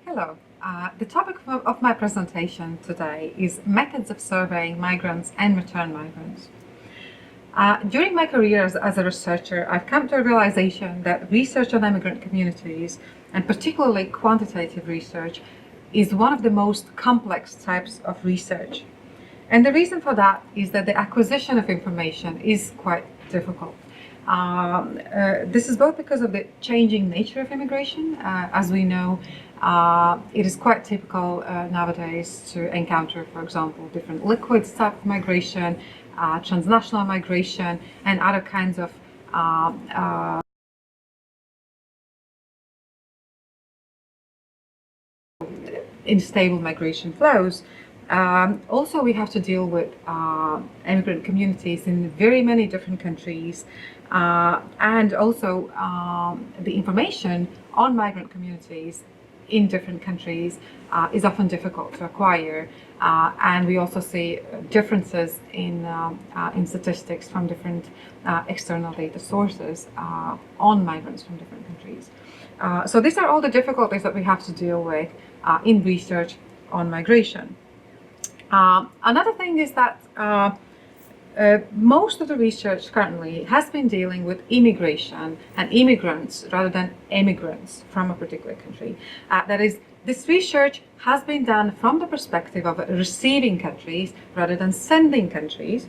Hello. The topic of my presentation today is methods of surveying migrants and return migrants. During my career as a researcher, I've come to a realization that research on immigrant communities, and particularly quantitative research, is one of the most complex types of research. And the reason for that is that the acquisition of information is quite difficult. This is both because of the changing nature of immigration. As we know, it is quite typical nowadays to encounter, for example, different liquids type of migration, transnational migration, and other kinds of unstable migration flows. Also, we have to deal with immigrant communities in very many different countries, and also the information on migrant communities in different countries is often difficult to acquire, and we also see differences in statistics from different external data sources on migrants from different countries. So these are all the difficulties that we have to deal with in research on migration. Another thing is that most of the research currently has been dealing with immigration and immigrants rather than immigrants from a particular country. That is, this research has been done from the perspective of receiving countries rather than sending countries.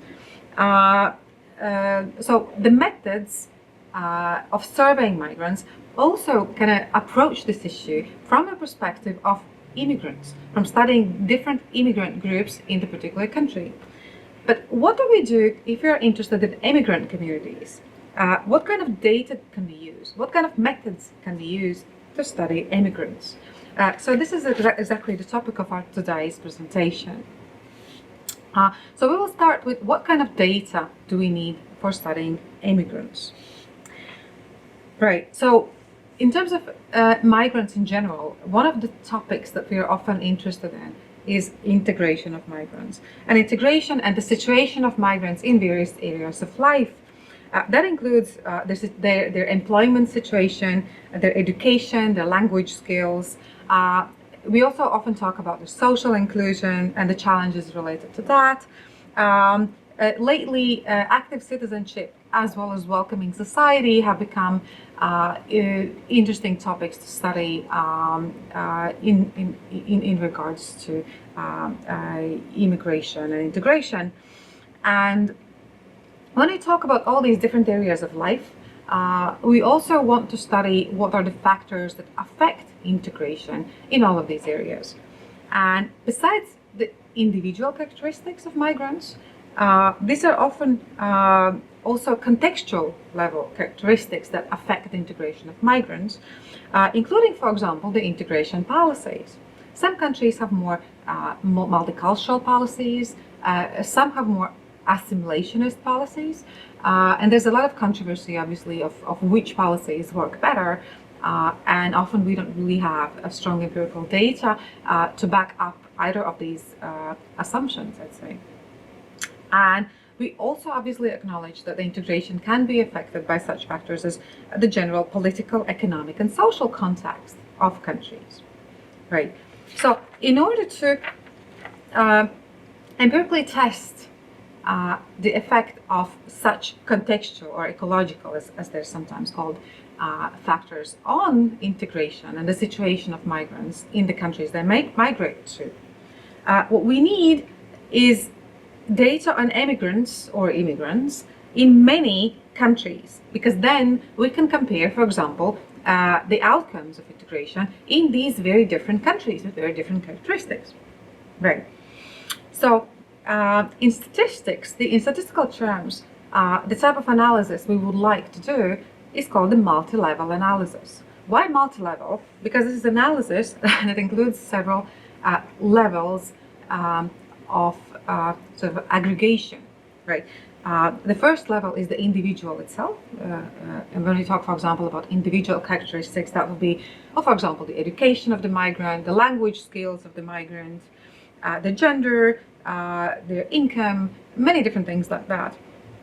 So the methods of surveying migrants also kind of approach this issue from a perspective of immigrants, from studying different immigrant groups in the particular country. But what do we do if we are interested in immigrant communities? What kind of data can we use? What kind of methods can we use to study immigrants? So this is exactly the topic of our today's presentation. So we will start with what kind of data do we need for studying immigrants? Right, so in terms of migrants in general, one of the topics that we are often interested in is integration of migrants, and integration and the situation of migrants in various areas of life. That includes their employment situation, their education, their language skills. We also often talk about the social inclusion and the challenges related to that. Lately, active citizenship as well as welcoming society have become interesting topics to study in regards to immigration and integration. And when we talk about all these different areas of life, we also want to study what are the factors that affect integration in all of these areas. And besides the individual characteristics of migrants, these are often also contextual level characteristics that affect the integration of migrants, including, for example, the integration policies. Some countries have more multicultural policies, some have more assimilationist policies, and there's a lot of controversy, obviously, of which policies work better, and often we don't really have a strong empirical data to back up either of these assumptions, I'd say. And we also obviously acknowledge that the integration can be affected by such factors as the general political, economic, and social context of countries. Right. So, in order to empirically test the effect of such contextual or ecological, as they're sometimes called, factors on integration and the situation of migrants in the countries they migrate to, what we need is data on immigrants or immigrants in many countries, because then we can compare, for example, the outcomes of integration in these very different countries with very different characteristics. Right. So in statistics, in statistical terms, the type of analysis we would like to do is called the multi-level analysis. Why multi-level? Because this is analysis that includes several levels of sort of aggregation, right? The first level is the individual itself, and when we talk, for example, about individual characteristics, that would be, for example, the education of the migrant, the language skills of the migrant, the gender, their income, many different things like that.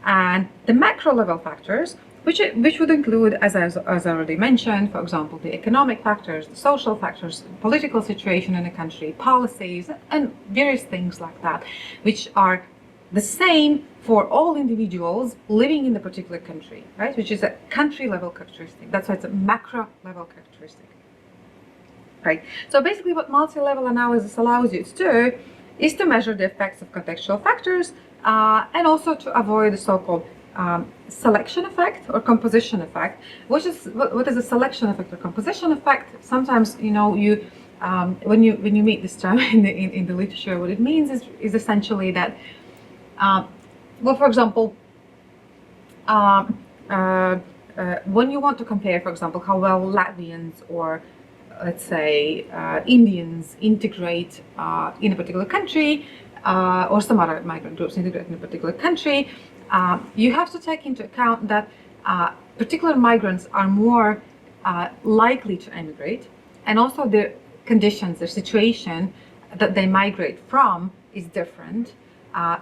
And the macro level factors which would include, as I already mentioned, for example, the economic factors, the social factors, political situation in a country, policies, and various things like that, which are the same for all individuals living in the particular country, right? Which is a country level characteristic. That's why it's a macro level characteristic, right? So basically what multi-level analysis allows you to do is to measure the effects of contextual factors and also to avoid the so-called selection effect or composition effect. What is a selection effect or composition effect? Sometimes, you know, when you meet this term in the literature, what it means is essentially that, well, for example, when you want to compare, for example, how well Latvians or let's say Indians integrate in a particular country, or some other migrant groups integrate in a particular country, you have to take into account that particular migrants are more likely to emigrate, and also their conditions, their situation that they migrate from is different.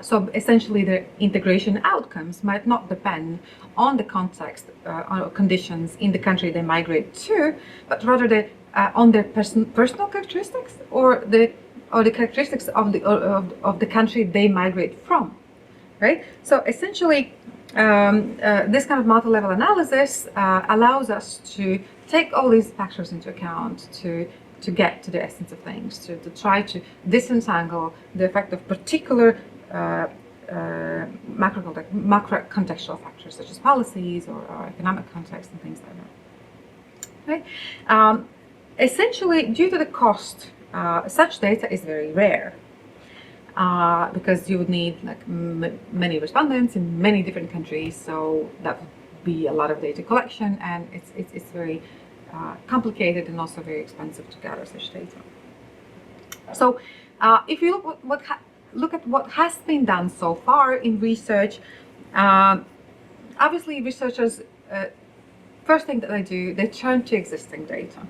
So essentially their integration outcomes might not depend on the context or conditions in the country they migrate to, but rather on their personal characteristics or the characteristics of the country they migrate from, right? So essentially, this kind of multi-level analysis allows us to take all these factors into account to get to the essence of things, to try to disentangle the effect of particular macro contextual factors such as policies or economic context and things like that, right? Essentially, due to the cost, such data is very rare because you would need like many respondents in many different countries, so that would be a lot of data collection, and it's very complicated and also very expensive to gather such data. So if you look at what has been done so far in research, obviously researchers, first thing that they do, they turn to existing data.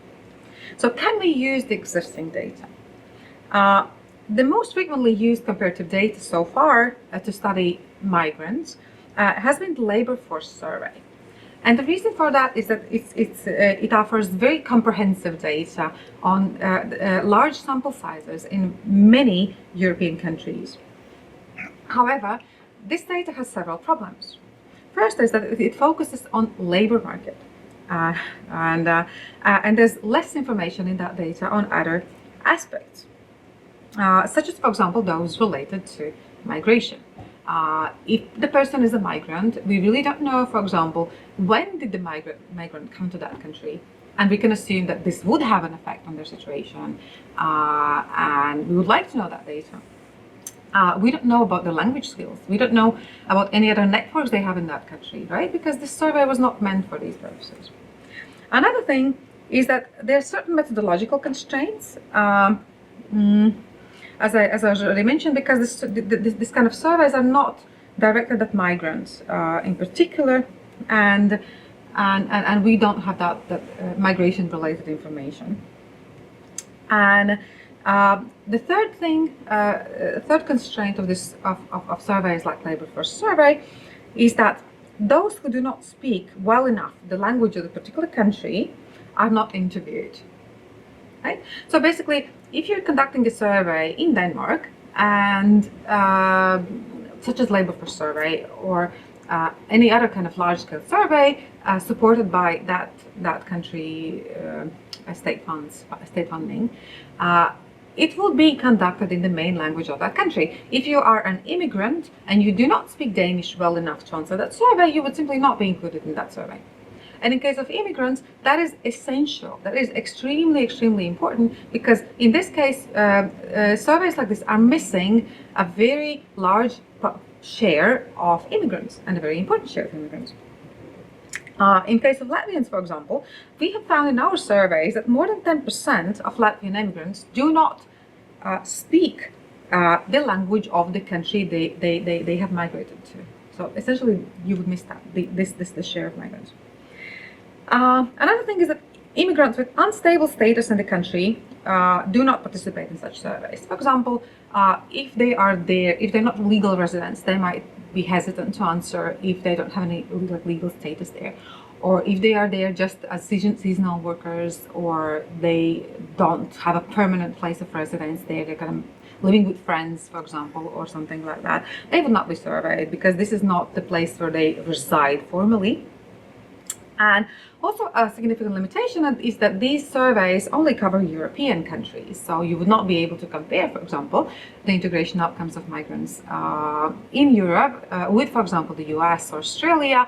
So can we use the existing data? The most frequently used comparative data so far to study migrants has been the labor force survey. And the reason for that is that it offers very comprehensive data on large sample sizes in many European countries. However, this data has several problems. First is that it focuses on labor market. And there's less information in that data on other aspects, such as, for example, those related to migration. If the person is a migrant, we really don't know, for example, when did the migrant come to that country, and we can assume that this would have an effect on their situation, and we would like to know that data. We don't know about their language skills. We don't know about any other networks they have in that country, right? Because this survey was not meant for these purposes. Another thing is that there are certain methodological constraints, as I already mentioned, because this kind of surveys are not directed at migrants in particular, and we don't have that migration-related information. And the third thing, third constraint of this of surveys like labor force survey is that those who do not speak well enough the language of the particular country are not interviewed, right? So basically, if you're conducting a survey in Denmark, and such as labor force survey or any other kind of large-scale survey supported by that country state funding, it will be conducted in the main language of that country. If you are an immigrant and you do not speak Danish well enough to answer that survey, you would simply not be included in that survey. And in case of immigrants, that is essential. That is extremely, extremely important, because in this case, surveys like this are missing a very large share of immigrants, and a very important share of immigrants. In case of Latvians, for example, we have found in our surveys that more than 10% of Latvian immigrants do not speak the language of the country they have migrated to. So essentially, you would miss that, the share of migrants. Another thing is that immigrants with unstable status in the country do not participate in such surveys. For example, if they are there, if they're not legal residents, they might be hesitant to answer if they don't have any legal status there, or if they are there just as seasonal workers, or they don't have a permanent place of residence there, they're kind of living with friends, for example, or something like that. They would not be surveyed because this is not the place where they reside formally. And also a significant limitation is that these surveys only cover European countries. So you would not be able to compare, for example, the integration outcomes of migrants in Europe with, for example, the US or Australia,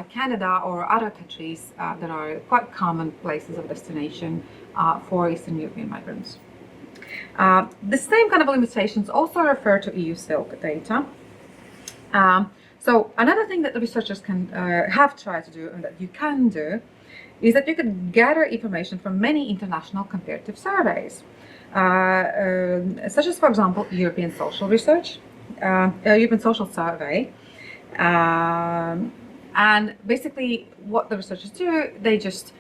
Canada, or other countries that are quite common places of destination for Eastern European migrants. The same kind of limitations also refer to EU SILC data. So another thing that the researchers can have tried to do, and that you can do, is that you could gather information from many international comparative surveys, such as, for example, European Social Research, European Social Survey. And basically what the researchers do, they just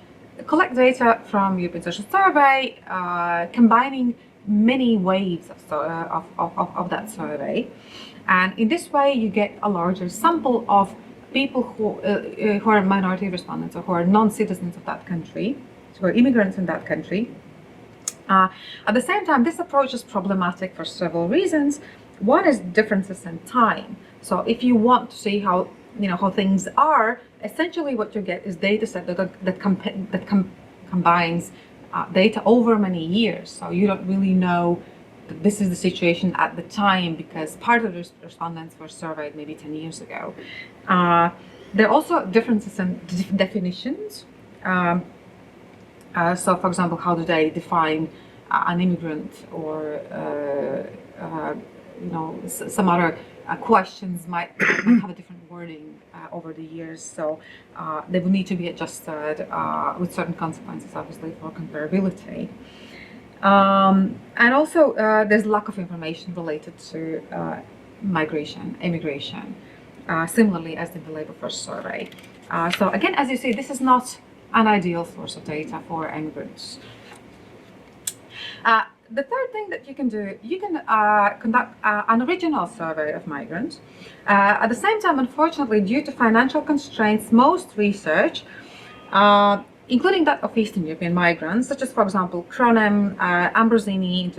collect data from European Social Survey, combining many waves of that survey. And in this way, you get a larger sample of people who are minority respondents, or who are non-citizens of that country, who are immigrants in that country. At the same time, this approach is problematic for several reasons. One is differences in time. So if you want to see how things are, essentially what you get is data set that combines data over many years. So you don't really know that this is the situation at the time, because part of the respondents were surveyed maybe 10 years ago. There are also differences in definitions. So, for example, how do they define an immigrant, or some other questions might have a different wording over the years, so they will need to be adjusted with certain consequences, obviously, for comparability. And also, there's lack of information related to migration, immigration, similarly as in the Labour Force Survey. So again, as you see, this is not an ideal source of data for immigrants. The third thing that you can do, you can conduct an original survey of migrants. At the same time, unfortunately, due to financial constraints, most research, including that of Eastern European migrants, such as, for example, Cronem, Ambrosini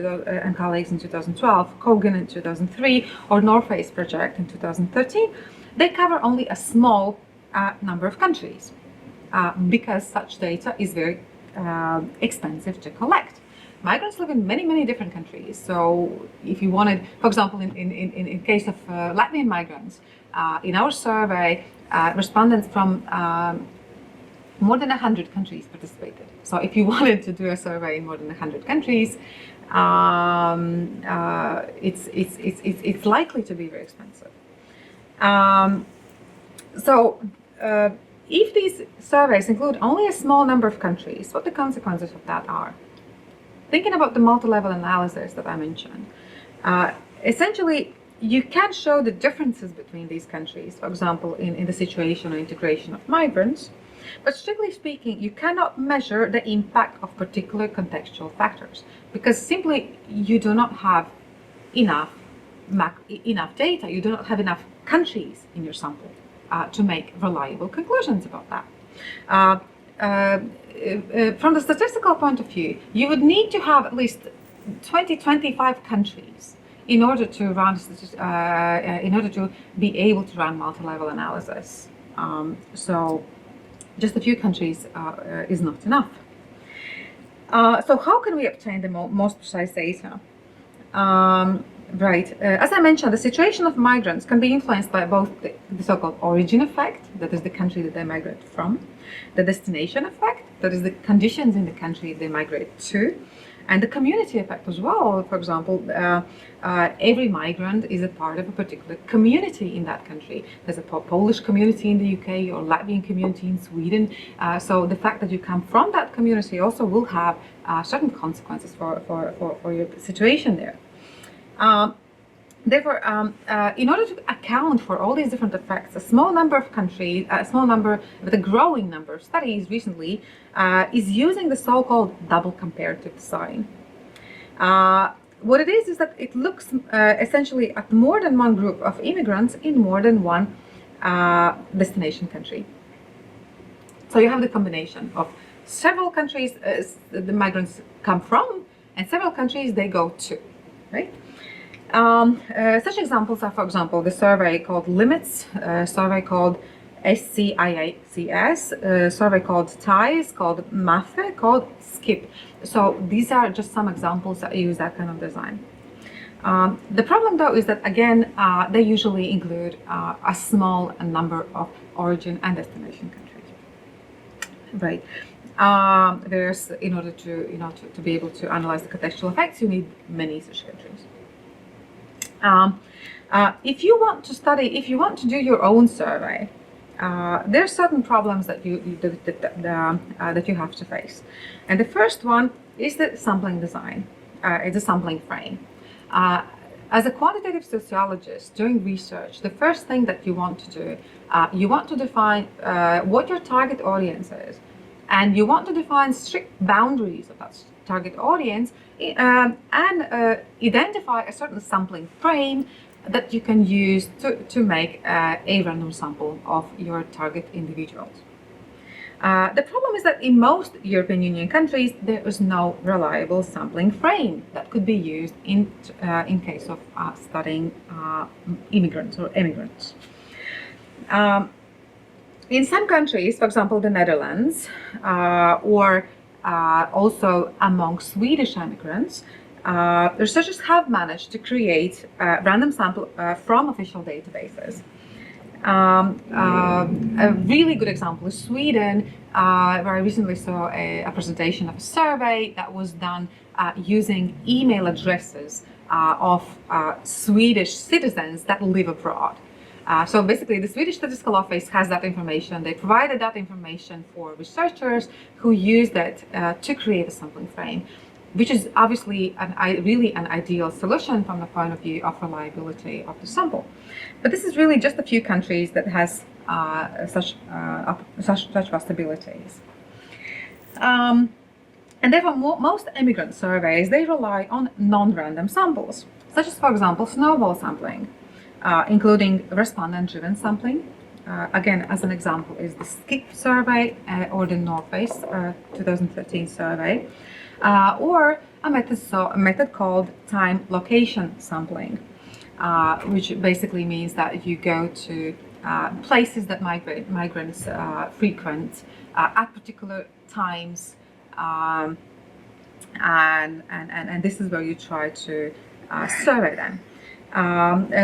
and colleagues in 2012, Kogan in 2003, or Norface Project in 2013, they cover only a small number of countries because such data is very expensive to collect. Migrants live in many, many different countries. So if you wanted, for example, in case of Latvian migrants, in our survey, respondents from more than 100 countries participated. So if you wanted to do a survey in more than 100 countries, it's likely to be very expensive. If these surveys include only a small number of countries, what the consequences of that are? Thinking about the multi-level analysis that I mentioned, essentially you can show the differences between these countries, for example, in the situation or integration of migrants, but strictly speaking, you cannot measure the impact of particular contextual factors, because simply you do not have enough data, you do not have enough countries in your sample to make reliable conclusions about that. From the statistical point of view, you would need to have at least 20-25 countries in order to run be able to run multi-level analysis. So just a few countries is not enough. So how can we obtain the most precise data? As I mentioned, the situation of migrants can be influenced by both the so-called origin effect, that is the country that they migrate from, the destination effect, that is the conditions in the country they migrate to, and the community effect as well. For example, every migrant is a part of a particular community in that country. There's a Polish community in the UK or Latvian community in Sweden. So the fact that you come from that community also will have certain consequences for your situation there. Therefore, in order to account for all these different effects, a small number of countries, but a growing number of studies recently, is using the so-called double comparative design, what it is that it looks essentially at more than one group of immigrants in more than one destination country. So you have the combination of several countries the migrants come from and several countries they go to, right? Such examples are, for example, the survey called Limits, survey called SCIACS, survey called TIES, called MAFE, called SKIP. So these are just some examples that use that kind of design. The problem, though, is that, again, they usually include a small number of origin and destination countries, right? Whereas in order to be able to analyze the contextual effects, you need many such countries. If you want to do your own survey, there are certain problems that that you have to face, and the first one is the sampling design. It's a sampling frame. As a quantitative sociologist doing research, the first thing that you want to do, you want to define what your target audience is, and you want to define strict boundaries of that target audience, and identify a certain sampling frame that you can use to make a random sample of your target individuals. The problem is that in most European Union countries, there is no reliable sampling frame that could be used in case of studying immigrants or immigrants. In some countries, for example, the Netherlands, or also among Swedish immigrants, researchers have managed to create random sample from official databases. A really good example is Sweden, where I recently saw a presentation of a survey that was done using email addresses of Swedish citizens that live abroad. So basically, the Swedish Statistical Office has that information. They provided that information for researchers who used it to create a sampling frame, which is obviously really an ideal solution from the point of view of reliability of the sample. But this is really just a few countries that has such possibilities. And therefore, most immigrant surveys, they rely on non-random samples, such as, for example, snowball sampling, including respondent-driven sampling. Again, as an example, is the SKIP survey or the Nordplus 2013 survey, or a method called time-location sampling, which basically means that you go to places that migrants frequent at particular times, and this is where you try to survey them.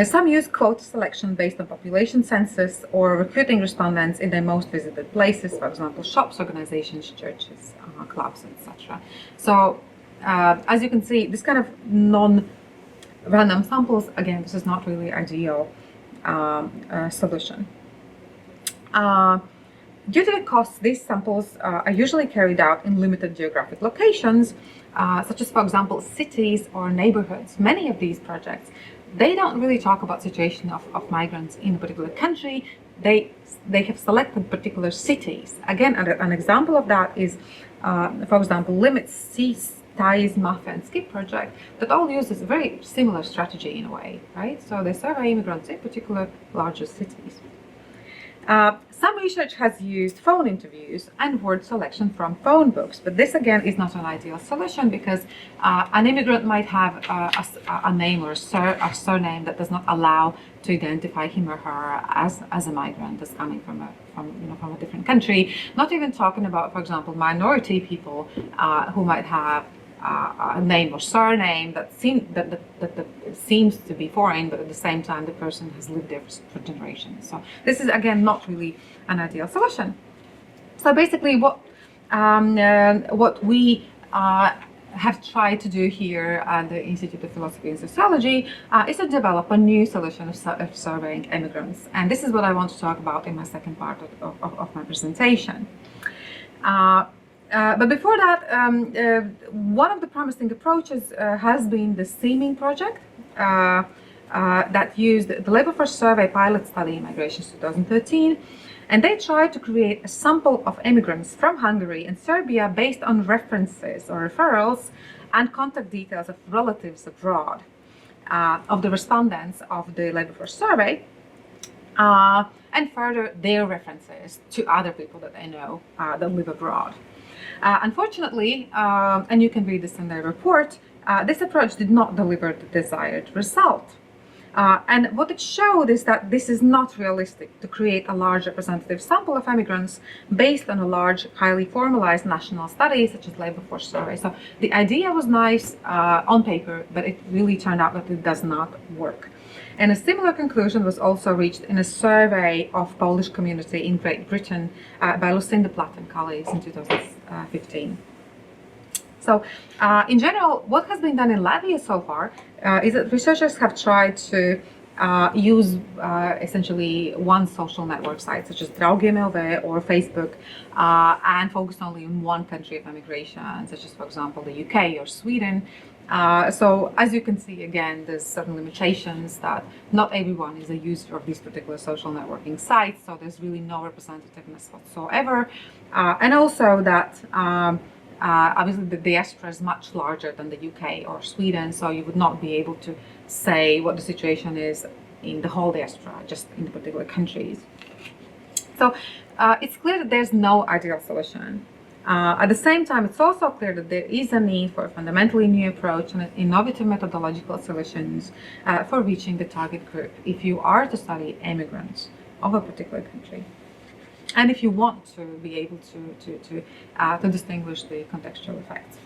Some use quota selection based on population census or recruiting respondents in their most visited places, for example, shops, organizations, churches, clubs, etc. So, as you can see, this kind of non-random samples, again, this is not really ideal solution. Due to the costs, these samples are usually carried out in limited geographic locations, such as, for example, cities or neighborhoods. Many of these projects, they don't really talk about situation of migrants in a particular country. They have selected particular cities. Again, an example of that is, for example, Limits, TIES, MAFE, and SKIP project that all uses a very similar strategy in a way, right? So they survey immigrants in particular larger cities. Some research has used phone interviews and word selection from phone books, but this again is not an ideal solution because an immigrant might have a name or a surname that does not allow to identify him or her as a migrant that's coming from a different country. Not even talking about, for example, minority people who might have a name or surname that seems to be foreign, but at the same time the person has lived there for generations. So this is again not really an ideal solution. So basically, what we have tried to do here at the Institute of Philosophy and Sociology is to develop a new solution of surveying immigrants, and this is what I want to talk about in my second part of my presentation. But before that, one of the promising approaches has been the Seaming project that used the Labour Force Survey pilot study in Migrations 2013, and they tried to create a sample of immigrants from Hungary and Serbia based on references or referrals and contact details of relatives abroad of the respondents of the labor force survey, and further their references to other people that they know that live abroad. Unfortunately, and you can read this in their report, this approach did not deliver the desired result. And what it showed is that this is not realistic to create a large representative sample of immigrants based on a large, highly formalized national study such as labor force survey. So the idea was nice on paper, but it really turned out that it does not work. And a similar conclusion was also reached in a survey of Polish community in Great Britain by Lucinda Platt and colleagues in 2015. So in general, what has been done in Latvia so far is that researchers have tried to use essentially one social network site, such as Draugiem LV or Facebook, and focus only on one country of immigration, such as, for example, the UK or Sweden. So as you can see, again, there's certain limitations that not everyone is a user of these particular social networking sites, so there's really no representativeness whatsoever. And also that obviously the diaspora is much larger than the UK or Sweden, so you would not be able to say what the situation is in the whole diaspora, just in the particular countries. So it's clear that there's no ideal solution. At the same time, it's also clear that there is a need for a fundamentally new approach and innovative methodological solutions for reaching the target group if you are to study immigrants of a particular country, and if you want to be able to distinguish the contextual effects.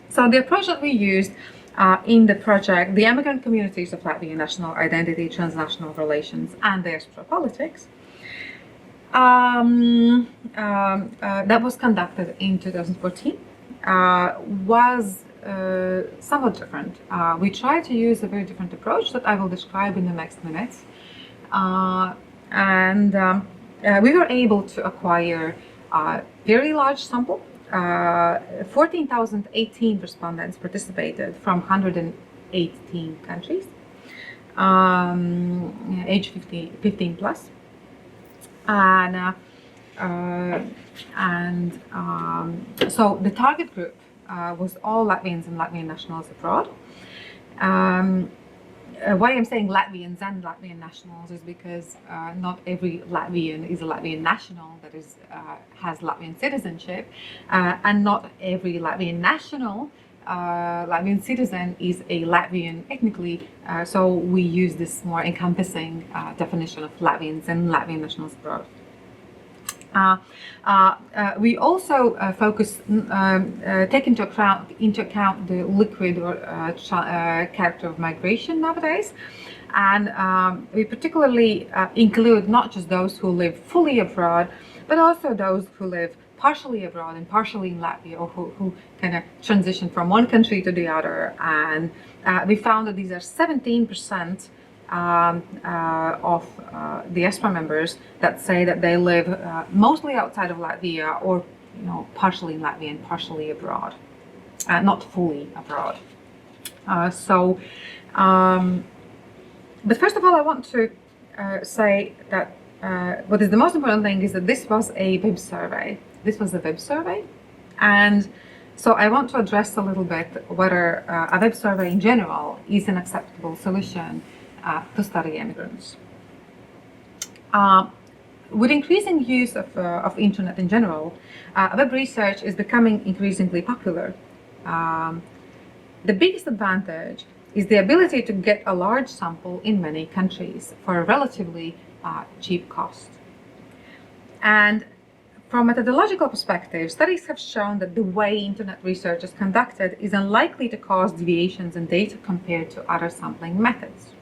So the approach that we used in the project, the Immigrant Communities of Latvian National Identity, Transnational Relations and Diaspora Politics, that was conducted in 2014, was somewhat different. We tried to use a very different approach that I will describe in the next minutes. We were able to acquire a very large sample. 14,018 respondents participated from 118 countries, age 15 plus. So the target group was all Latvians and Latvian nationals abroad. Why I'm saying Latvians and Latvian nationals is because not every Latvian is a Latvian national that is has Latvian citizenship, and not every Latvian national, Latvian citizen, is a Latvian ethnically. So we use this more encompassing definition of Latvians and Latvian nationals abroad. We also take into account the liquid or character of migration nowadays, and we particularly include not just those who live fully abroad, but also those who live partially abroad and partially in Latvia, or who kind of transition from one country to the other. And we found that these are 17% of diaspora members that say that they live mostly outside of Latvia, or partially in Latvia and partially abroad, not fully abroad. But first of all, I want to say that what is the most important thing is that this was a web survey. This was a web survey, and so I want to address a little bit whether a web survey in general is an acceptable solution to study immigrants. With increasing use of internet in general, web research is becoming increasingly popular. The biggest advantage is the ability to get a large sample in many countries for a relatively cheap cost. And from a methodological perspective, studies have shown that the way internet research is conducted is unlikely to cause deviations in data compared to other sampling methods.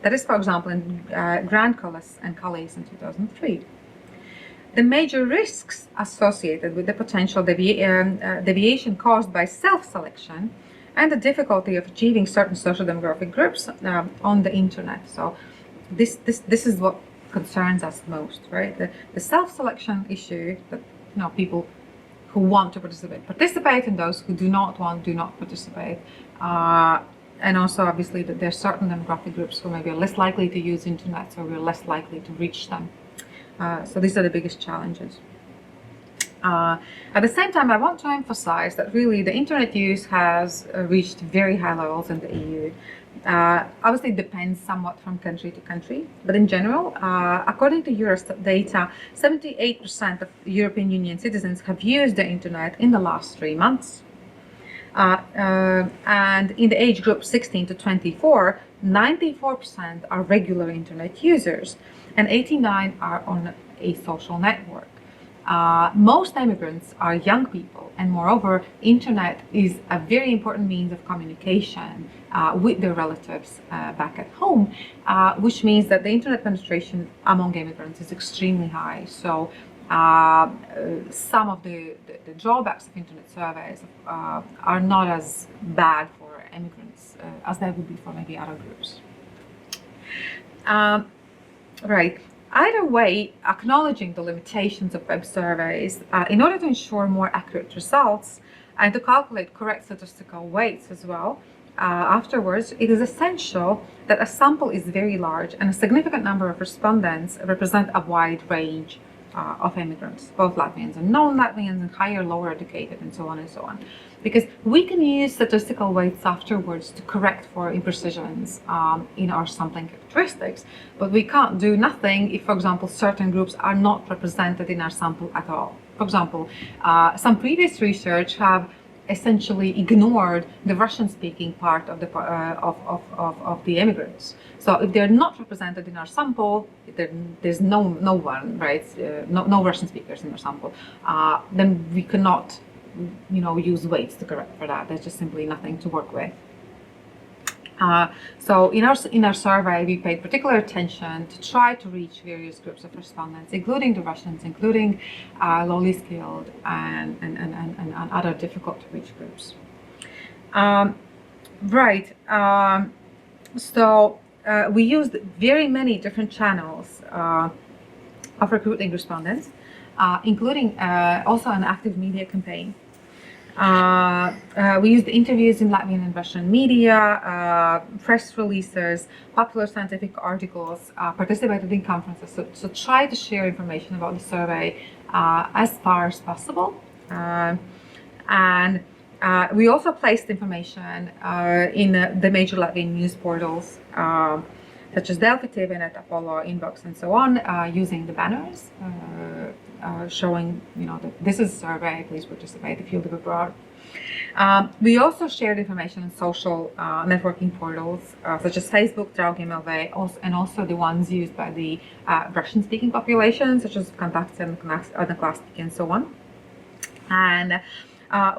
That is, for example, in Grant and colleagues in 2003. The major risks associated with the potential deviation caused by self-selection and the difficulty of achieving certain social demographic groups on the internet. So this is what concerns us most, right? The self-selection issue, that people who want to participate, and those who do not participate. And also, obviously, that there are certain demographic groups who maybe are less likely to use internet, so we're less likely to reach them. So these are the biggest challenges. At the same time, I want to emphasize that really the internet use has reached very high levels in the EU. Obviously, it depends somewhat from country to country, but in general, according to Eurostat data, 78% of European Union citizens have used the internet in the last 3 months. And in the age group 16 to 24, 94% are regular internet users, and 89% are on a social network. Most immigrants are young people, and moreover, internet is a very important means of communication with their relatives back at home, which means that the internet penetration among immigrants is extremely high. So some of the drawbacks of internet surveys are not as bad for immigrants as they would be for maybe other groups. Right. Either way, acknowledging the limitations of web surveys in order to ensure more accurate results and to calculate correct statistical weights as well, afterwards, it is essential that a sample is very large and a significant number of respondents represent a wide range of immigrants, both Latvians and non-Latvians, and higher, lower educated, and so on and so on. Because we can use statistical weights afterwards to correct for imprecisions in our sampling characteristics, but we can't do nothing if, for example, certain groups are not represented in our sample at all. For example, some previous research have essentially ignored the Russian-speaking part of the immigrants. So if they're not represented in our sample, there's no one, right? No Russian speakers in our sample. Then we cannot, use weights to correct for that. There's just simply nothing to work with. So in our survey, we paid particular attention to try to reach various groups of respondents, including the Russians, including lowly skilled and other difficult to reach groups. So we used very many different channels of recruiting respondents, including also an active media campaign. We used interviews in Latvian and Russian media, press releases, popular scientific articles, participated in conferences, so try to share information about the survey as far as possible. And we also placed information in the major Latvian news portals, such as Delphi, TVNet, Apollo, Inbox, and so on, using the banners showing, that this is a survey, please participate if you live abroad. We also shared information on social networking portals, such as Facebook, Draugiem.lv, and also the ones used by the Russian-speaking population, such as Kontakte and Odnoklassniki, and so on. And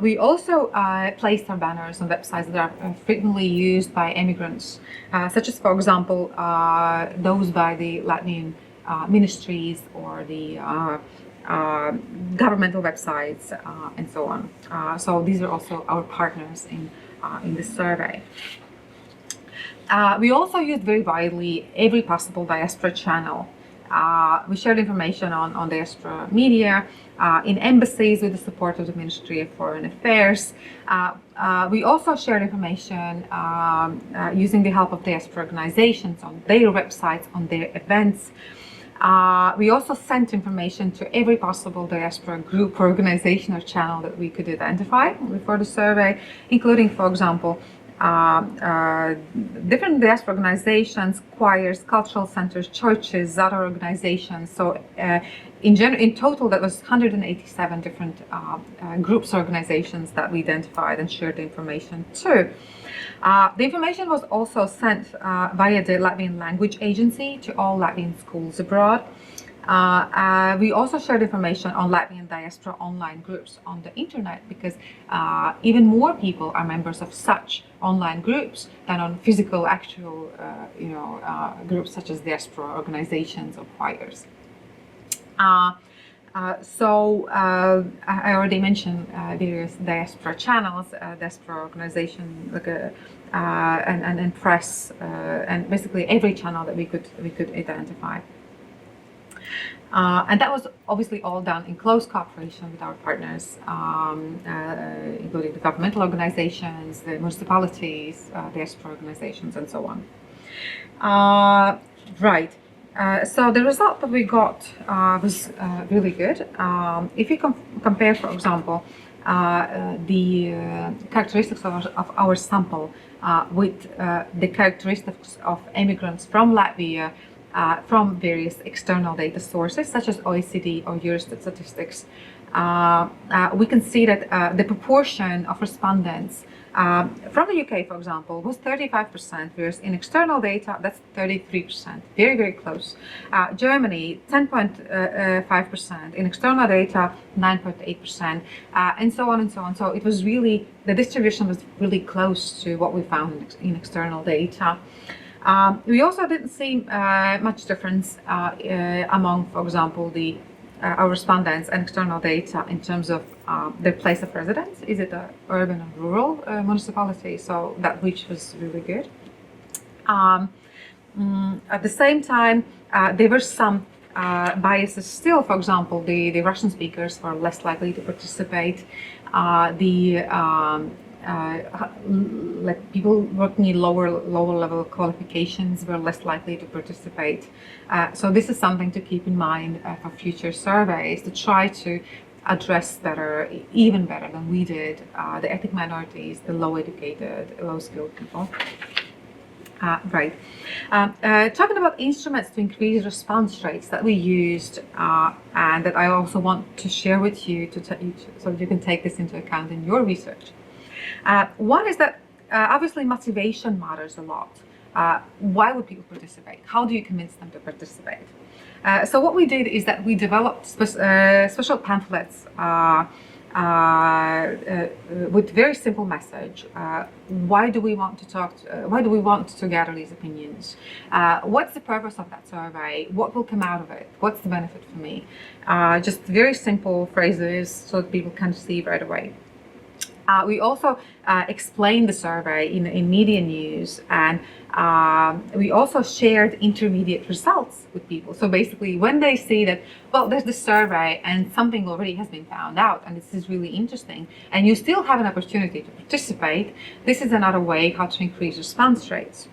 we also placed our banners on websites that are frequently used by immigrants, such as, for example, those by the Latvian ministries or the governmental websites, and so on. So these are also our partners in this survey. We also used very widely every possible diaspora channel. We shared information on diaspora media, in embassies with the support of the Ministry of Foreign Affairs. We also shared information using the help of diaspora organizations on their websites, on their events. We also sent information to every possible diaspora group, organization, or channel that we could identify before the survey, including, for example, different diaspora organizations, choirs, cultural centers, churches, other organizations. So in total, that was 187 different groups, organizations that we identified and shared the information to. The information was also sent via the Latvian Language Agency to all Latvian schools abroad. We also shared information on Latvian diaspora online groups on the internet, because even more people are members of such online groups than on physical, actual, groups such as diaspora organizations or choirs. I already mentioned various diaspora channels, diaspora organization, and press, and basically every channel that we could identify. And that was obviously all done in close cooperation with our partners, including the governmental organizations, the municipalities, diaspora organizations, and so on. So the result that we got was really good. If you compare, for example, the characteristics of our sample with the characteristics of immigrants from Latvia from various external data sources, such as OECD or Eurostat statistics, we can see that the proportion of respondents from the UK, for example, was 35%, whereas in external data, that's 33%, very, very close. Germany, 10.5%, in external data, 9.8%, and so on and so on. So it was really, the distribution was really close to what we found in external data. We also didn't see much difference among, for example, our respondents and external data in terms of their place of residence. Is it an urban or rural municipality? So that reach was really good. At the same time, there were some biases still. For example, the Russian speakers were less likely to participate. Like people working in lower level qualifications were less likely to participate. So this is something to keep in mind for future surveys, to try to address better, even better than we did, the ethnic minorities, the low educated, low skilled people. Right. Talking about instruments to increase response rates that we used and that I also want to share with you so that you can take this into account in your research. One is that obviously motivation matters a lot. Why would people participate? How do you convince them to participate? So what we did is that we developed special pamphlets with very simple message. Why do we want to why do we want to gather these opinions? What's the purpose of that survey? What will come out of it? What's the benefit for me? Just very simple phrases so that people can see right away. We also explained the survey in media news, and we also shared intermediate results with people. So basically, when they see that, well, there's this survey and something already has been found out, and this is really interesting, and you still have an opportunity to participate, this is another way how to increase response rates.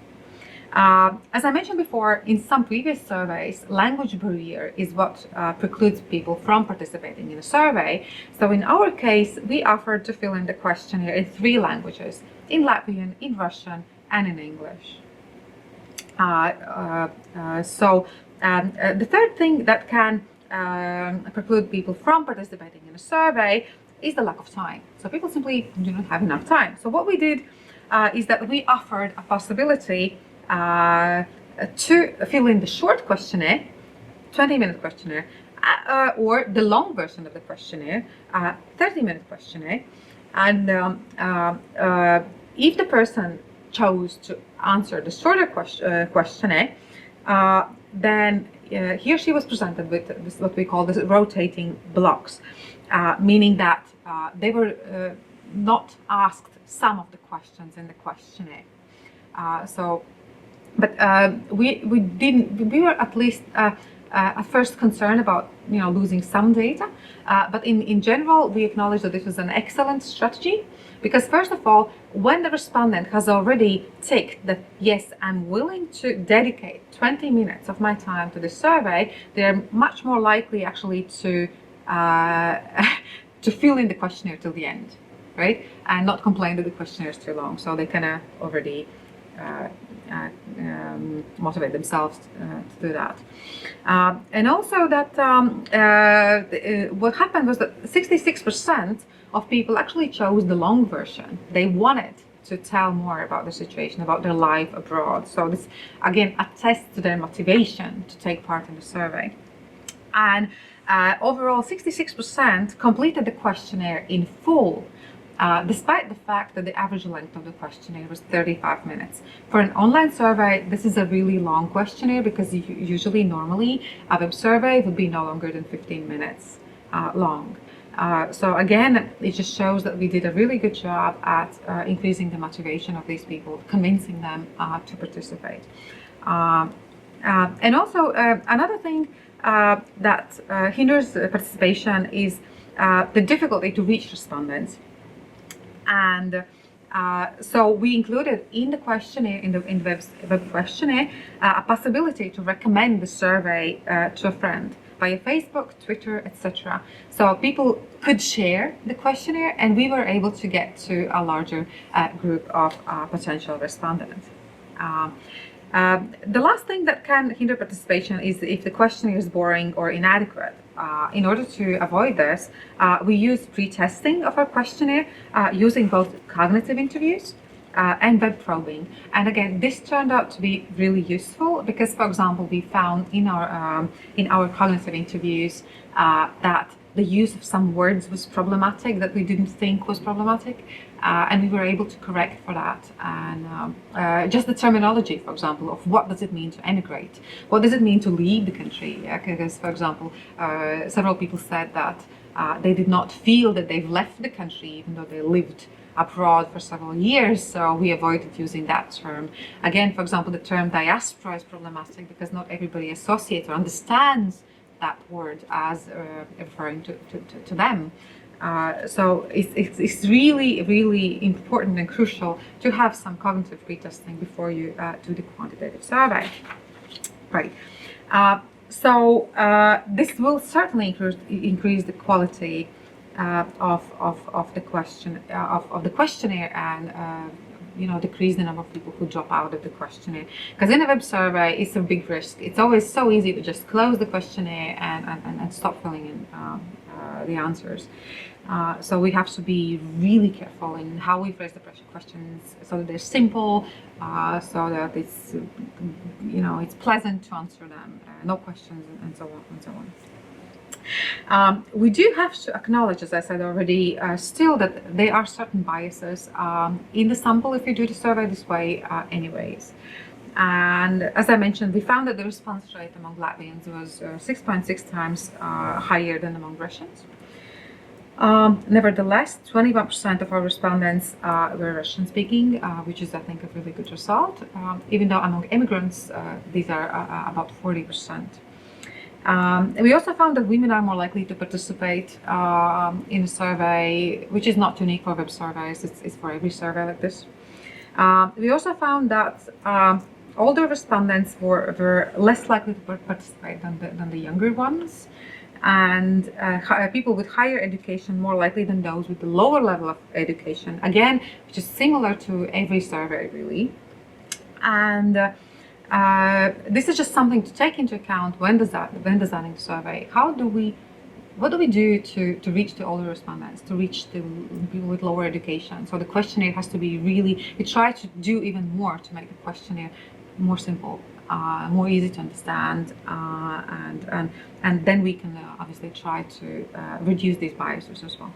As I mentioned before, in some previous surveys, language barrier is what precludes people from participating in a survey. So in our case, we offered to fill in the questionnaire in 3 languages, in Latvian, in Russian, and in English. The third thing that can preclude people from participating in a survey is the lack of time. So people simply do not have enough time. So what we did is that we offered a possibility to fill in the short questionnaire, 20-minute questionnaire, or the long version of the questionnaire, 30-minute questionnaire. And if the person chose to answer the shorter questionnaire, then he or she was presented with this, what we call the rotating blocks, meaning that they were not asked some of the questions in the questionnaire. But we were at least at first concerned about losing some data, but in general we acknowledge that this was an excellent strategy, because first of all, when the respondent has already ticked that yes, I'm willing to dedicate 20 minutes of my time to the survey, they're much more likely actually to fill in the questionnaire till the end, right, and not complain that the questionnaire is too long. So they kind of already motivate themselves to do that. And also that what happened was that 66% of people actually chose the long version. They wanted to tell more about the situation, about their life abroad. So this again attests to their motivation to take part in the survey. And overall 66% completed the questionnaire in full, despite the fact that the average length of the questionnaire was 35 minutes. For an online survey, this is a really long questionnaire, because normally a web survey would be no longer than 15 minutes long. So again, it just shows that we did a really good job at increasing the motivation of these people, convincing them to participate. And also another thing that hinders participation is the difficulty to reach respondents. And So we included in the questionnaire, in the web questionnaire, a possibility to recommend the survey to a friend via Facebook, Twitter, etc. So people could share the questionnaire, and we were able to get to a larger group of potential respondents. The last thing that can hinder participation is if the questionnaire is boring or inadequate. In order to avoid this, we use pre-testing of our questionnaire using both cognitive interviews and web probing. And again, this turned out to be really useful because, for example, we found in our cognitive interviews that the use of some words was problematic that we didn't think was problematic, and we were able to correct for that. And just the terminology, for example, of what does it mean to emigrate? What does it mean to leave the country? Because, for example, several people said that they did not feel that they've left the country even though they lived abroad for several years, so we avoided using that term. Again, for example, the term diaspora is problematic because not everybody associates or understands that word as referring to them. So it's really, really important and crucial to have some cognitive pretesting before you do the quantitative survey. Right. So this will certainly increase the quality of the questionnaire and decrease the number of people who drop out of the questionnaire. Because in a web survey, it's a big risk. It's always so easy to just close the questionnaire and stop filling in the answers. So we have to be really careful in how we phrase the questions so that they're simple, so that it's it's pleasant to answer them, no questions, and so on and so on. We do have to acknowledge, as I said already, still that there are certain biases in the sample if you do the survey this way anyways. And as I mentioned, we found that the response rate among Latvians was 6.6 times higher than among Russians. Nevertheless, 21% of our respondents were Russian speaking, which is, I think, a really good result, even though among immigrants, these are about 40%. We also found that women are more likely to participate in a survey, which is not unique for web surveys, it's for every survey like this. We also found that older respondents were less likely to participate than the younger ones, and people with higher education more likely than those with the lower level of education, again, which is similar to every survey really. And this is just something to take into account when designing the survey. What do we do to reach the older respondents, to reach the people with lower education? So the questionnaire has to be we try to do even more to make the questionnaire more simple, more easy to understand, and then we can obviously try to reduce these biases as well.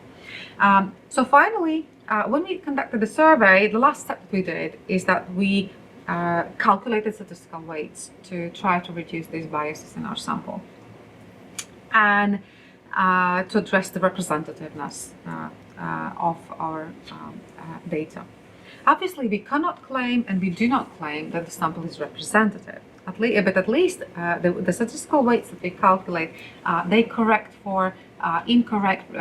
So finally, when we conducted the survey, the last step we did is that we calculated statistical weights to try to reduce these biases in our sample and to address the representativeness of our data. Obviously, we cannot claim, and we do not claim, that the sample is representative. But at least the statistical weights that we calculate, they correct for incorrect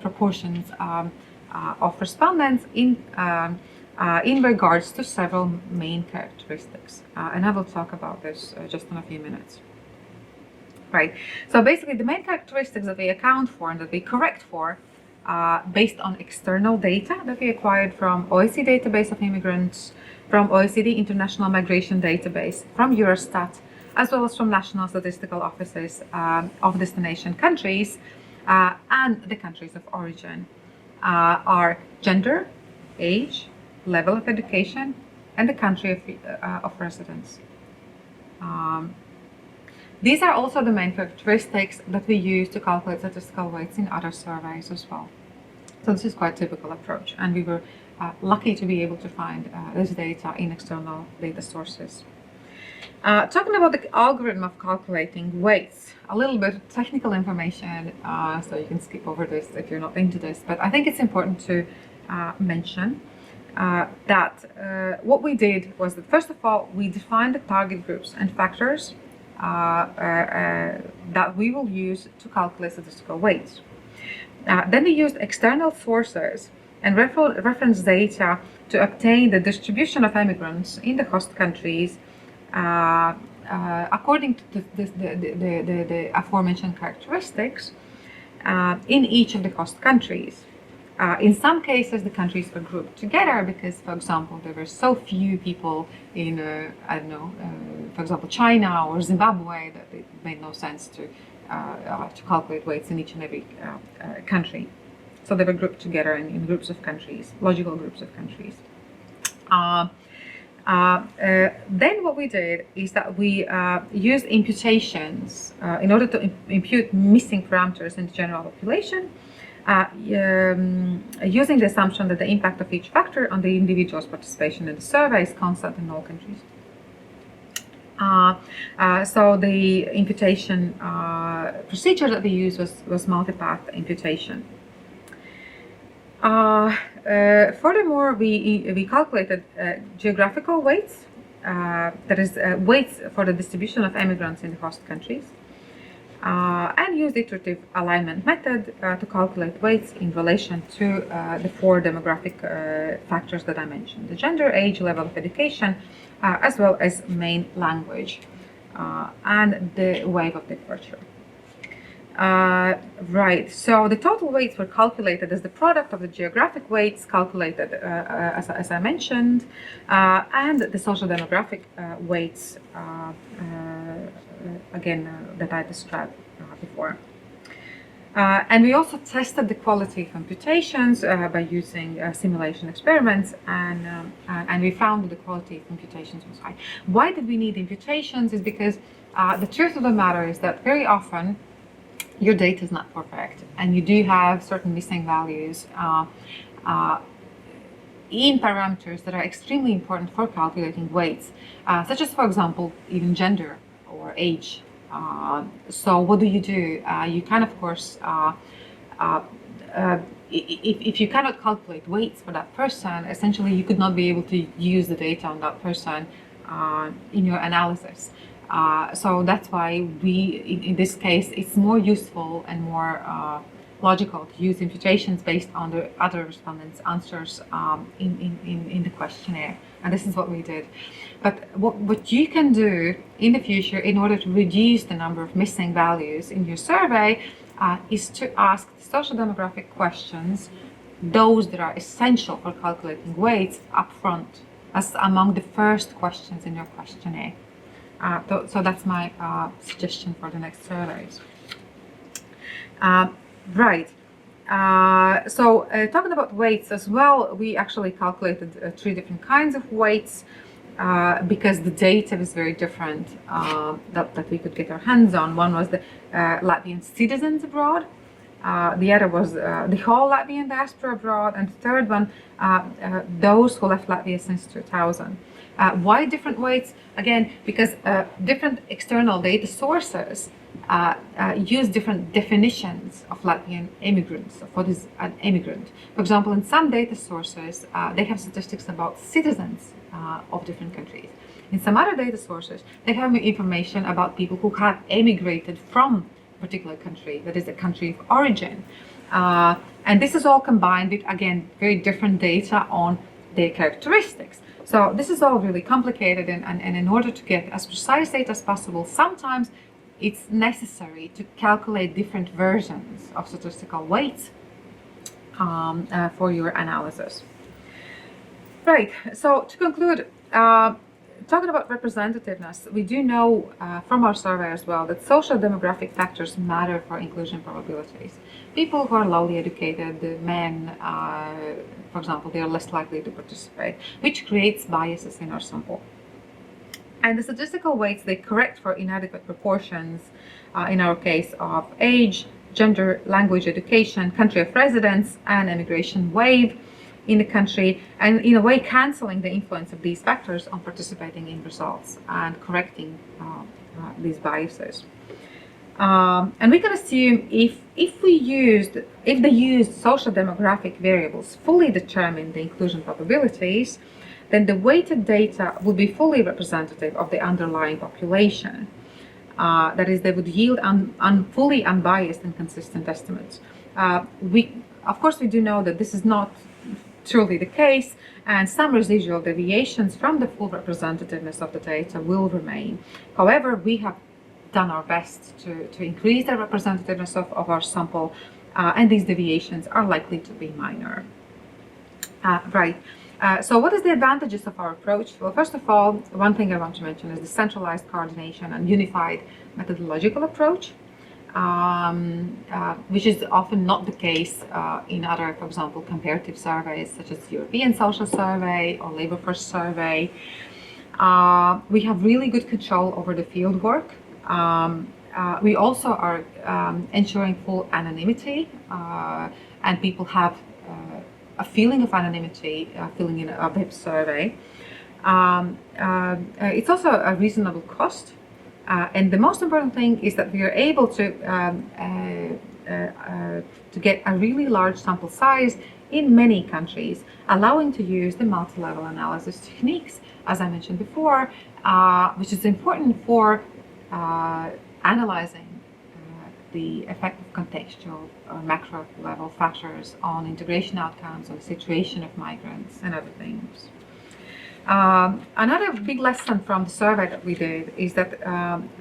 proportions of respondents in regards to several main characteristics. And I will talk about this just in a few minutes. Right. So basically, the main characteristics that we account for and that we correct for based on external data that we acquired from OECD database of immigrants, from OECD International Migration Database, from Eurostat, as well as from national statistical offices of destination countries and the countries of origin, are gender, age, level of education, and the country of residence. These are also the main characteristics that we use to calculate statistical weights in other surveys as well. So this is quite a typical approach, and we were lucky to be able to find this data in external data sources. Talking about the algorithm of calculating weights, a little bit of technical information, so you can skip over this if you're not into this, but I think it's important to mention that what we did was that, first of all, we defined the target groups and factors that we will use to calculate statistical weights. Then we used external sources and reference data to obtain the distribution of immigrants in the host countries according to the aforementioned characteristics in each of the host countries. In some cases, the countries were grouped together because, for example, there were so few people in, for example, China or Zimbabwe that it made no sense to calculate weights in each and every country. So they were grouped together in groups of countries, logical groups of countries. Then what we did is that we used imputations in order to impute missing parameters in the general population, using the assumption that the impact of each factor on the individual's participation in the survey is constant in all countries. So the imputation procedure that we used was multipath imputation. Furthermore, we calculated geographical weights, that is, weights for the distribution of immigrants in the host countries, and used the iterative alignment method to calculate weights in relation to the four demographic factors that I mentioned: the gender, age, level of education, as well as main language, and the wave of departure. Right, so the total weights were calculated as the product of the geographic weights calculated, as I mentioned, and the social demographic weights, that I described before. And we also tested the quality of imputations by using simulation experiments, and we found that the quality of imputations was high. Why did we need imputations? Is because the truth of the matter is that very often your data is not perfect, and you do have certain missing values in parameters that are extremely important for calculating weights, such as, for example, even gender or age. So what do? You can, of course, if you cannot calculate weights for that person, essentially you could not be able to use the data on that person in your analysis. So that's why in this case, it's more useful and more logical to use imputations based on the other respondents' answers in the questionnaire. And this is what we did. But what you can do in the future in order to reduce the number of missing values in your survey is to ask social demographic questions, those that are essential for calculating weights, up front, as among the first questions in your questionnaire. So that's my suggestion for the next surveys. Right. So talking about weights as well, we actually calculated 3 different kinds of weights because the data was very different that we could get our hands on. One was the Latvian citizens abroad. The other was the whole Latvian diaspora abroad, and the third one, those who left Latvia since 2000. Why different weights? Again, because different external data sources use different definitions of Latvian immigrants, of what is an immigrant. For example, in some data sources, they have statistics about citizens of different countries. In some other data sources, they have information about people who have emigrated from a particular country, that is a country of origin. And this is all combined with, again, very different data on their characteristics. So this is all really complicated, and in order to get as precise data as possible, sometimes it's necessary to calculate different versions of statistical weights for your analysis. Right, so to conclude, talking about representativeness, we do know from our survey as well that social demographic factors matter for inclusion probabilities. People who are lowly educated, the men, for example, they are less likely to participate, which creates biases in our sample. And the statistical weights, they correct for inadequate proportions, in our case, of age, gender, language, education, country of residence, and immigration wave in the country, and in a way cancelling the influence of these factors on participating in results and correcting these biases. And we can assume if they used social demographic variables fully determine the inclusion probabilities, then the weighted data would be fully representative of the underlying population. That is, they would yield fully unbiased and consistent estimates. Of course, we do know that this is not truly the case, and some residual deviations from the full representativeness of the data will remain. However, we have done our best to increase the representativeness of our sample, and these deviations are likely to be minor. So what is the advantages of our approach? Well, first of all, one thing I want to mention is the centralized coordination and unified methodological approach, which is often not the case in other, for example, comparative surveys such as European Social Survey or Labour Force Survey. We have really good control over the field work. We also are ensuring full anonymity, and people have a feeling of anonymity filling in a web survey. It's also a reasonable cost, and the most important thing is that we are able to get a really large sample size in many countries, allowing to use the multi-level analysis techniques, as I mentioned before, which is important for analyzing the effect of contextual or macro level factors on integration outcomes, on the situation of migrants and other things. Another big lesson from the survey that we did is that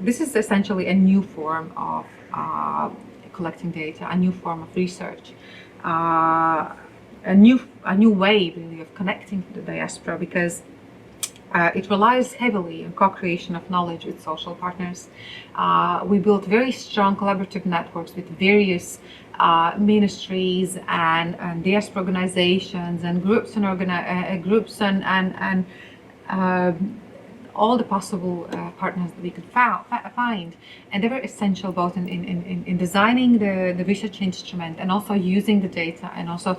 this is essentially a new form of collecting data, a new form of research, a new way really of connecting to the diaspora, because it relies heavily on co-creation of knowledge with social partners. We built very strong collaborative networks with various ministries and diaspora organizations and groups and all the possible partners that we could find, and they were essential both in designing the research instrument and also using the data, and also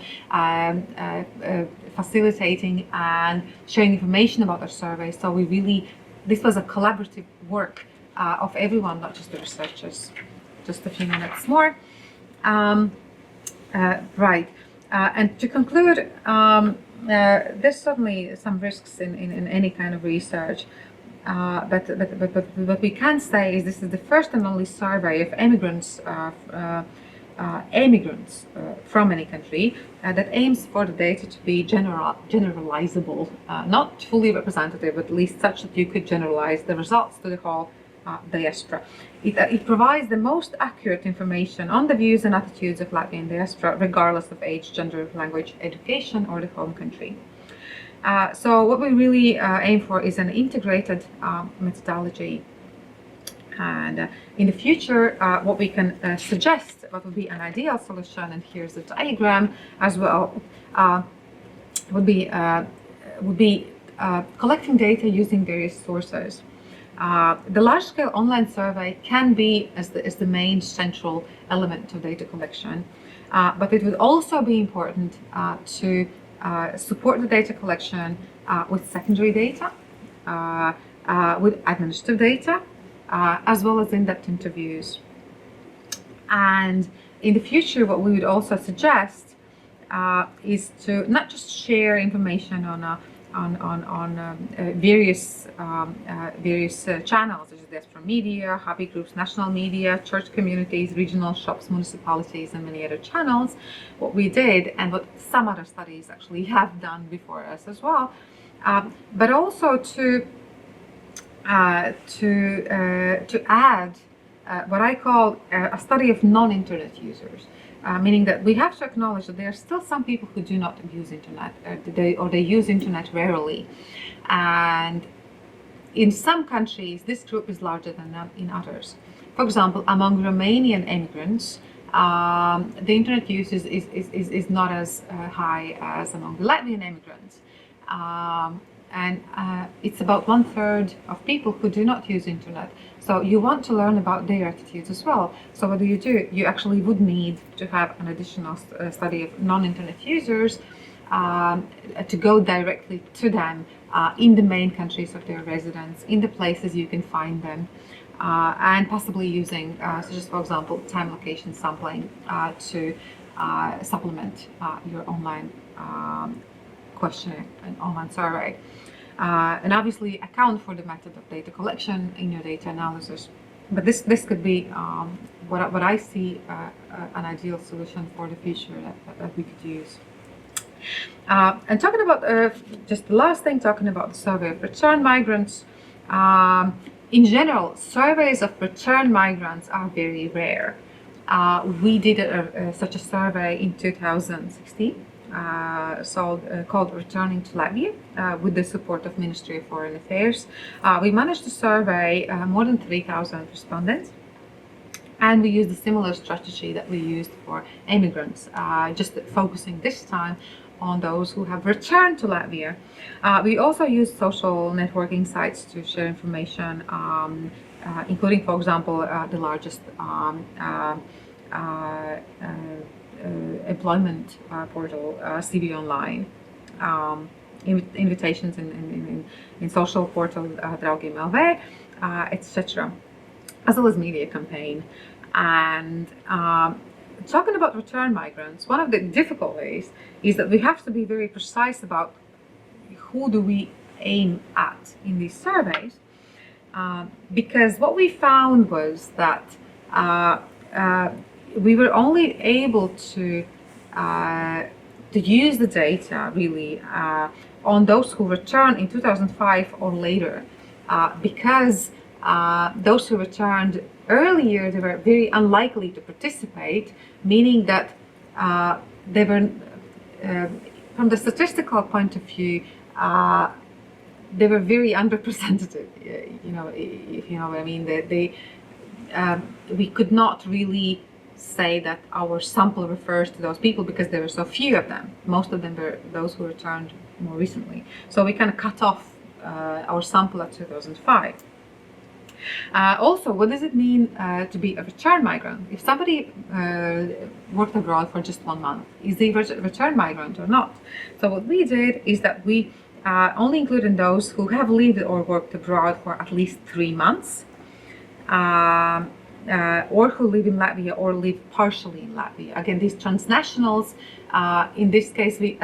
facilitating and sharing information about our survey. So this was a collaborative work of everyone, not just the researchers. Just a few minutes more. And to conclude, there's certainly some risks in any kind of research, but what we can say is this is the first and only survey of immigrants from any country that aims for the data to be generalizable, not fully representative, but at least such that you could generalize the results to the whole diaspora. It provides the most accurate information on the views and attitudes of Latvian diaspora, regardless of age, gender, language, education, or the home country. So what we really aim for is an integrated methodology. And in the future, what we can suggest, what would be an ideal solution, and here's the diagram as well, would be collecting data using various sources. The large-scale online survey can be as the main central element of data collection, but it would also be important to support the data collection with secondary data, with administrative data, as well as in-depth interviews. And in the future, what we would also suggest is to not just share information on various channels, such as diaspora media, hobby groups, national media, church communities, regional shops, municipalities, and many other channels. What we did, and what some other studies actually have done before us as well, but also to add what I call a study of non-internet users. Meaning that we have to acknowledge that there are still some people who do not use internet, or they use internet rarely. And in some countries, this group is larger than in others. For example, among Romanian immigrants, the internet use is not as high as among the Latvian immigrants. And it's about 1/3 of people who do not use internet. So you want to learn about their attitudes as well. So what do? You actually would need to have an additional study of non-internet users to go directly to them in the main countries of their residence, in the places you can find them, and possibly using, such as, for example, time location sampling to supplement your online questionnaire and online survey. And obviously account for the method of data collection in your data analysis. But this could be what I see an ideal solution for the future that we could use. And talking about just the last thing, talking about the survey of returned migrants. In general, surveys of returned migrants are very rare. We did such a survey in 2016, called Returning to Latvia, with the support of Ministry of Foreign Affairs. We managed to survey more than 3,000 respondents. And we used a similar strategy that we used for immigrants, just focusing this time on those who have returned to Latvia. We also used social networking sites to share information, including, for example, the largest employment portal, CV Online, invitations in social portal Draugiem LV, etc., as well as media campaign. And talking about return migrants, one of the difficulties is that we have to be very precise about who do we aim at in these surveys, because what we found was that we were only able to use the data really on those who returned in 2005 or later, because those who returned earlier, they were very unlikely to participate, meaning that they were, from the statistical point of view, they were very underrepresented. You know, if you know what I mean. We could not really say that our sample refers to those people because there were so few of them. Most of them were those who returned more recently. So we kind of cut off our sample at 2005. Also, what does it mean to be a return migrant? If somebody worked abroad for just 1 month, is they a return migrant or not? So what we did is that we only included those who have lived or worked abroad for at least 3 months, or who live in Latvia or live partially in Latvia. Again, these transnationals, in this case, we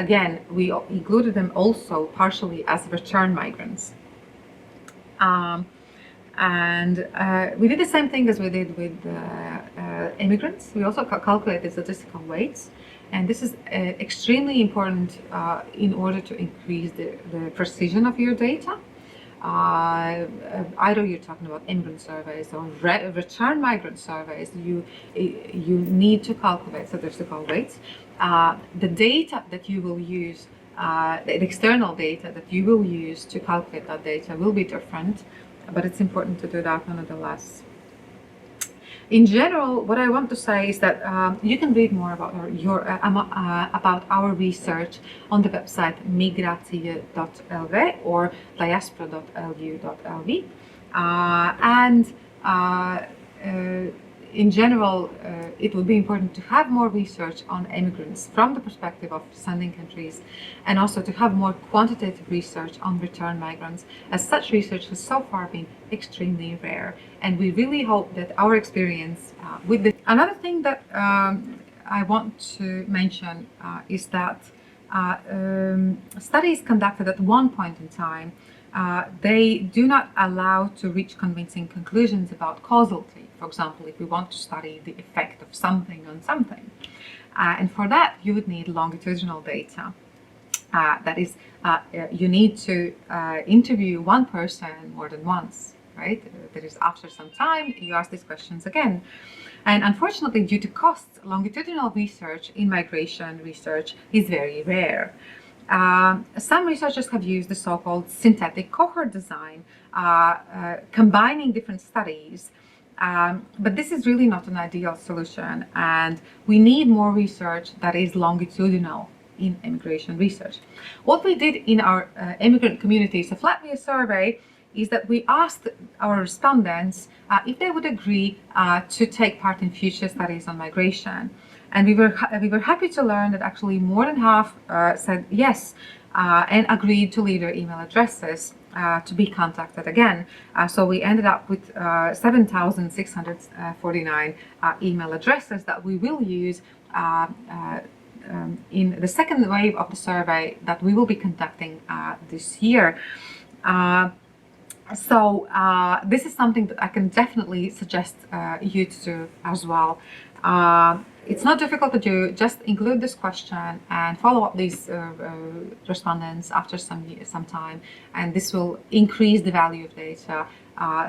included them also partially as return migrants. And we did the same thing as we did with immigrants. We also calculated statistical weights, and this is extremely important in order to increase the precision of your data. Either you're talking about immigrant surveys or return migrant surveys, you need to calculate statistical weights. The data that you will use, the external data that you will use to calculate that data will be different, but it's important to do that nonetheless. In general, what I want to say is that you can read more about about our research on the website migracija.lv or diaspora.lu.lv, and in general, it would be important to have more research on immigrants from the perspective of sending countries, and also to have more quantitative research on return migrants, as such research has so far been extremely rare. And we really hope that our experience with this. Another thing that I want to mention is that studies conducted at one point in time, they do not allow to reach convincing conclusions about causality. For example, if we want to study the effect of something on something. And for that, you would need longitudinal data. That is, you need to interview one person more than once, right? That is, after some time, you ask these questions again. And unfortunately, due to costs, longitudinal research in migration research is very rare. Some researchers have used the so-called synthetic cohort design, combining different studies. But this is really not an ideal solution, and we need more research that is longitudinal in immigration research. What we did in our Immigrant Communities of Latvia survey is that we asked our respondents if they would agree to take part in future studies on migration. And we were happy to learn that actually more than half said yes and agreed to leave their email addresses to be contacted again. So we ended up with 7,649 email addresses that we will use in the second wave of the survey that we will be conducting this year. So this is something that I can definitely suggest you to do as well. it's not difficult to do. Just include this question and follow up these respondents after some time, and this will increase the value of data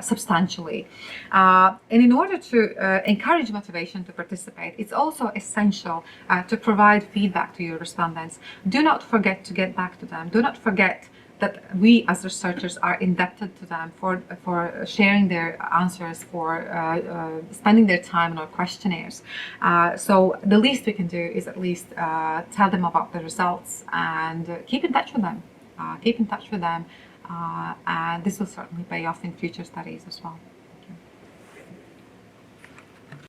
substantially. And in order to encourage motivation to participate, it's also essential to provide feedback to your respondents. Do not forget to get back to them. Do not forget that we as researchers are indebted to them for sharing their answers, for spending their time on our questionnaires. So the least we can do is at least tell them about the results and keep in touch with them. And this will certainly pay off in future studies as well.